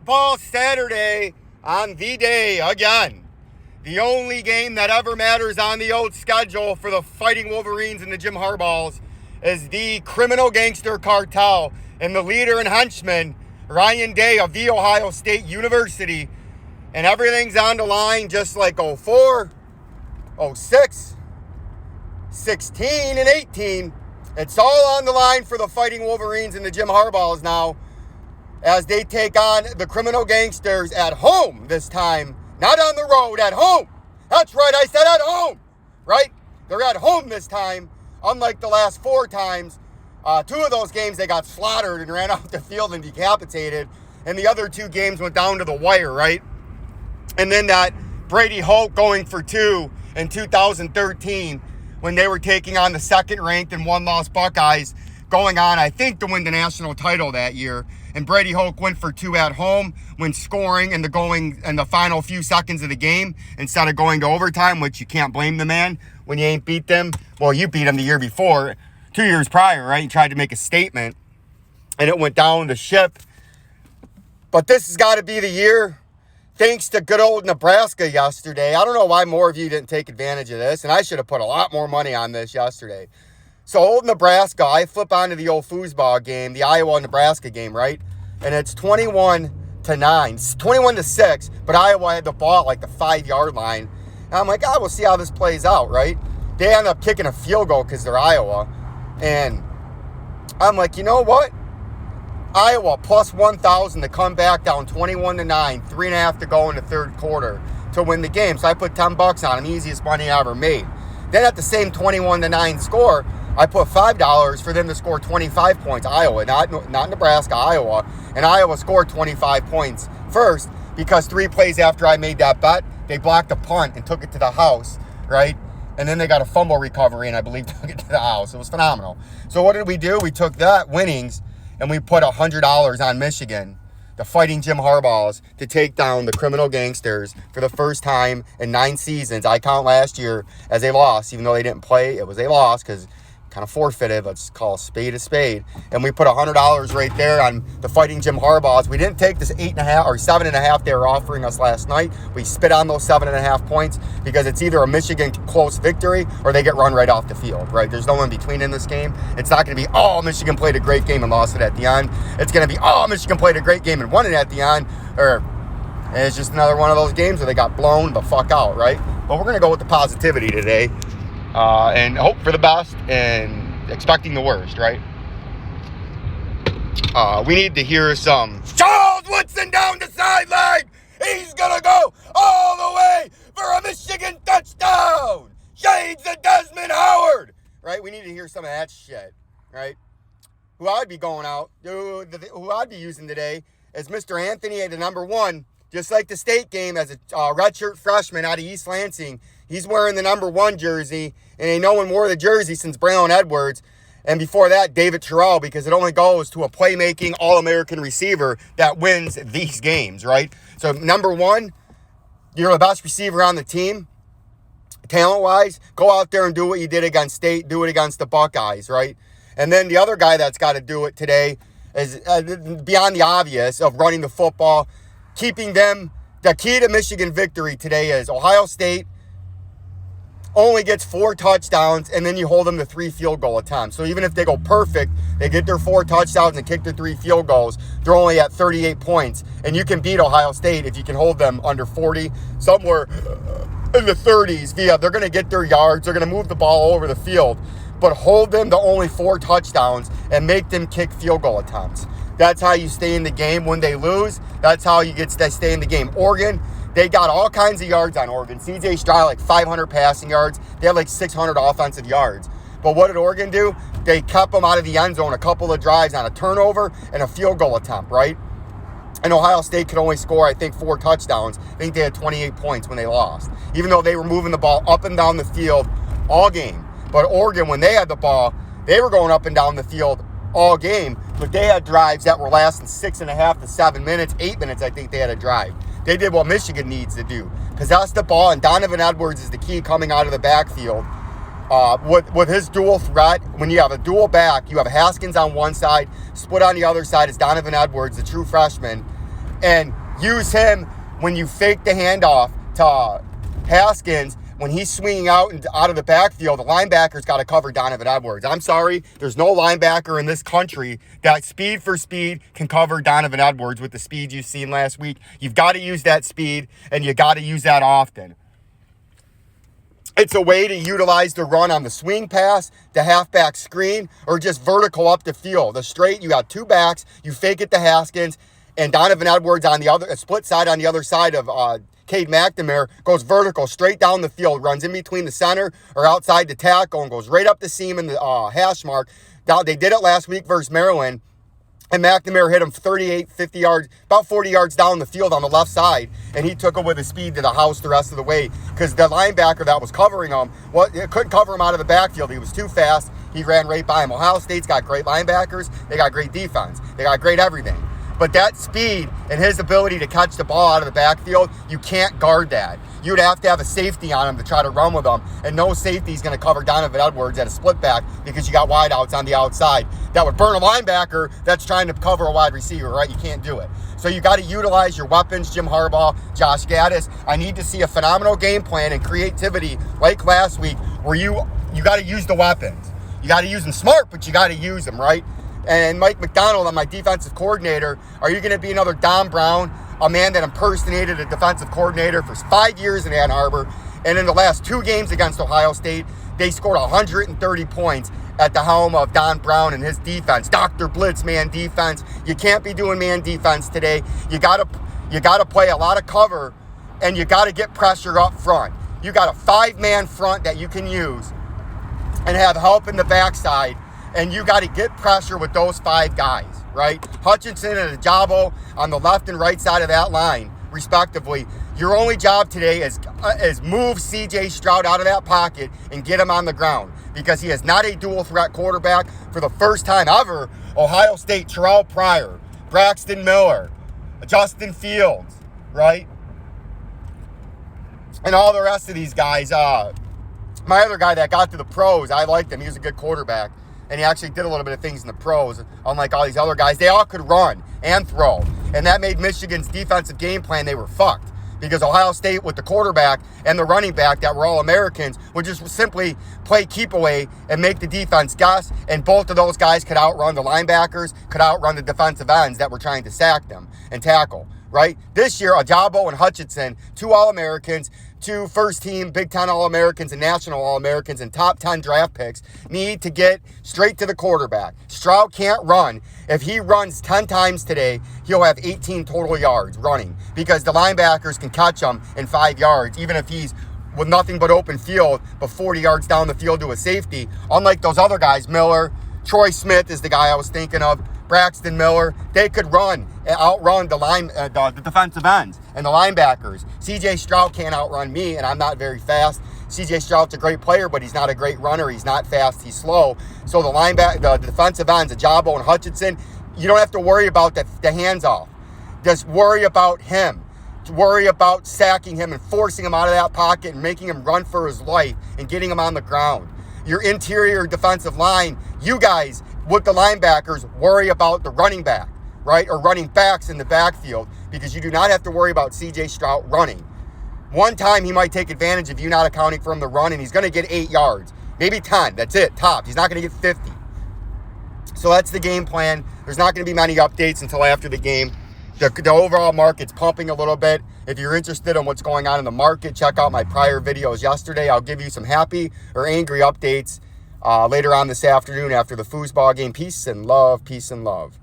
Football Saturday on the day again. The only game that ever matters on the old schedule for the Fighting Wolverines and the Jim Harbaughs is the criminal gangster cartel and the leader and henchman, Ryan Day of The Ohio State University. And everything's on the line just like 04, 06, 16, and 18. It's all on the line for the Fighting Wolverines and the Jim Harbaughs now as they take on the criminal gangsters at home this time. Not on the road, at home. That's right, I said at home, right? They're at home this time, unlike the last 4 times. 2 of those games, they got slaughtered and ran off the field and decapitated. And the other 2 games went down to the wire, right? And then that Brady Hoke going for 2 in 2013 when they were taking on the second-ranked and one-loss Buckeyes, going on, I think, to win the national title that year. And Brady Hoke went for 2 at home when scoring in the final few seconds of the game instead of going to overtime, which you can't blame the man when you ain't beat them. Well, you beat them the year before, 2 years prior, right? You tried to make a statement, and it went down the ship. But this has got to be the year, thanks to good old Nebraska yesterday. I don't know why more of you didn't take advantage of this, and I should have put a lot more money on this yesterday. So old Nebraska, I flip onto the old foosball game, the Iowa-Nebraska game, right? And it's 21-9, 21-6, but Iowa had the ball at like the 5-yard line. And I'm like, we'll see how this plays out, right? They end up kicking a field goal because they're Iowa. And I'm like, you know what? Iowa plus 1,000 to come back down 21-9, 3.5 to go in the third quarter to win the game. So I put $10 on them, easiest money I ever made. Then at the same 21-9 score, I put $5 for them to score 25 points. Iowa, not Nebraska, Iowa. And Iowa scored 25 points first because 3 plays after I made that bet, they blocked a punt and took it to the house, right? And then they got a fumble recovery and I believe took it to the house. It was phenomenal. So what did we do? We took that winnings and we put $100 on Michigan, the Fighting Jim Harbaughs, to take down the criminal gangsters for the first time in 9 seasons. I count last year as a loss, even though they didn't play. It was a loss because kind of forfeited. Let's call a spade. And we put $100 right there on the Fighting Jim Harbaughs. We didn't take this 8.5 or 7.5 they were offering us last night. We spit on those 7.5 points because it's either a Michigan close victory or they get run right off the field, right? There's no in between in this game. It's not going to be, Michigan played a great game and lost it at the end. It's going to be, Michigan played a great game and won it at the end. And it's just another one of those games where they got blown the fuck out, right? But we're going to go with the positivity today. And hope for the best and expecting the worst, right? We need to hear some Charles Woodson down the sideline. He's gonna go all the way for a Michigan touchdown. Shades of Desmond Howard, right? We need to hear some of that shit, right? Who I'd be going out, who I'd be using today is Mr. Anthony at the number 1, just like the state game as a redshirt freshman out of East Lansing. He's wearing the number 1 jersey, and ain't no one wore the jersey since Braylon Edwards. And before that, David Terrell, because it only goes to a playmaking All-American receiver that wins these games, right? So number 1, you're the best receiver on the team, talent-wise. Go out there and do what you did against State, do it against the Buckeyes, right? And then the other guy that's got to do it today is beyond the obvious of running the football, keeping them. The key to Michigan victory today is Ohio State only gets 4 touchdowns, and then you hold them to 3 field goal attempts. So even if they go perfect, they get their 4 touchdowns and kick their 3 field goals, they're only at 38 points. And you can beat Ohio State if you can hold them under 40, somewhere in the 30s. They're going to get their yards. They're going to move the ball over the field. But hold them to only 4 touchdowns and make them kick field goal attempts. That's how you stay in the game when they lose. That's how you get to stay in the game. Oregon, they got all kinds of yards on Oregon. C.J. Stroud, like 500 passing yards. They had like 600 offensive yards. But what did Oregon do? They kept them out of the end zone a couple of drives on a turnover and a field goal attempt, right? And Ohio State could only score, I think, 4 touchdowns. I think they had 28 points when they lost, even though they were moving the ball up and down the field all game. But Oregon, when they had the ball, they were going up and down the field all game, but they had drives that were lasting 6.5 to 7 minutes, 8 minutes, I think they had a drive. They did what Michigan needs to do. Possess the ball, and Donovan Edwards is the key coming out of the backfield. With his dual threat, when you have a dual back, you have Haskins on one side, split on the other side is Donovan Edwards, the true freshman. and use him when you fake the handoff to Haskins. When he's swinging out of the backfield, the linebacker's got to cover Donovan Edwards. I'm sorry, there's no linebacker in this country that speed for speed can cover Donovan Edwards with the speed you've seen last week. You've got to use that speed, and you got to use that often. It's a way to utilize the run on the swing pass, the halfback screen, or just vertical up the field. The straight, you got two backs, you fake it to Haskins, and Donovan Edwards on the other, a split side on the other side of Cade McNamara, goes vertical straight down the field, runs in between the center or outside the tackle, and goes right up the seam in the hash mark. Now, they did it last week versus Maryland, and McNamara hit him 38, 50 yards, about 40 yards down the field on the left side, and he took it with his speed to the house the rest of the way because the linebacker that was covering him, couldn't cover him out of the backfield. He was too fast. He ran right by him. Ohio State's got great linebackers. They got great defense. They got great everything. But that speed and his ability to catch the ball out of the backfield, you can't guard that. You'd have to have a safety on him to try to run with him, and no safety is going to cover Donovan Edwards at a split back because you got wideouts on the outside. That would burn a linebacker that's trying to cover a wide receiver, right? You can't do it. So you got to utilize your weapons, Jim Harbaugh, Josh Gaddis. I need to see a phenomenal game plan and creativity like last week where you got to use the weapons. You got to use them smart, but you got to use them, right? And Mike McDonald, my defensive coordinator, are you going to be another Don Brown, a man that impersonated a defensive coordinator for 5 years in Ann Arbor? And in the last 2 games against Ohio State, they scored 130 points at the helm of Don Brown and his defense. Dr. Blitz man defense. You can't be doing man defense today. You got to play a lot of cover, and you got to get pressure up front. You got a 5-man front that you can use and have help in the backside. And you got to get pressure with those 5 guys, right? Hutchinson and Ajabo on the left and right side of that line, respectively. Your only job today is move C.J. Stroud out of that pocket and get him on the ground because he is not a dual threat quarterback. For the first time ever, Ohio State, Terrell Pryor, Braxton Miller, Justin Fields, right? And all the rest of these guys. My other guy that got to the pros, I liked him. He was a good quarterback. And he actually did a little bit of things in the pros, unlike all these other guys. They all could run and throw. And that made Michigan's defensive game plan, they were fucked. Because Ohio State, with the quarterback and the running back that were all Americans, would just simply play keep away and make the defense guess. And both of those guys could outrun the linebackers, could outrun the defensive ends that were trying to sack them and tackle, right? This year, Ajabo and Hutchinson, 2 All-Americans, 2 first-team Big Ten All-Americans and National All-Americans and top 10 draft picks, need to get straight to the quarterback. Stroud can't run. If he runs 10 times today, he'll have 18 total yards running because the linebackers can catch him in 5 yards, even if he's with nothing but open field, but 40 yards down the field to a safety. Unlike those other guys, Miller, Troy Smith is the guy I was thinking of, Braxton Miller, they could run and outrun the defensive ends and the linebackers. C.J. Stroud can't outrun me, and I'm not very fast. C.J. Stroud's a great player, but he's not a great runner. He's not fast. He's slow. So the defensive ends, Ajabo and Hutchinson, you don't have to worry about the hands off. Just worry about him. Worry about sacking him and forcing him out of that pocket and making him run for his life and getting him on the ground. Your interior defensive line, you guys, with the linebackers, worry about the running back, right? Or running backs in the backfield because you do not have to worry about C.J. Stroud running. One time he might take advantage of you not accounting for him to run, and he's going to get 8 yards. Maybe 10. That's it. Tops. He's not going to get 50. So that's the game plan. There's not going to be many updates until after the game. The overall market's pumping a little bit. If you're interested in what's going on in the market, check out my prior videos yesterday. I'll give you some happy or angry updates later on this afternoon after the foosball game. Peace and love. Peace and love.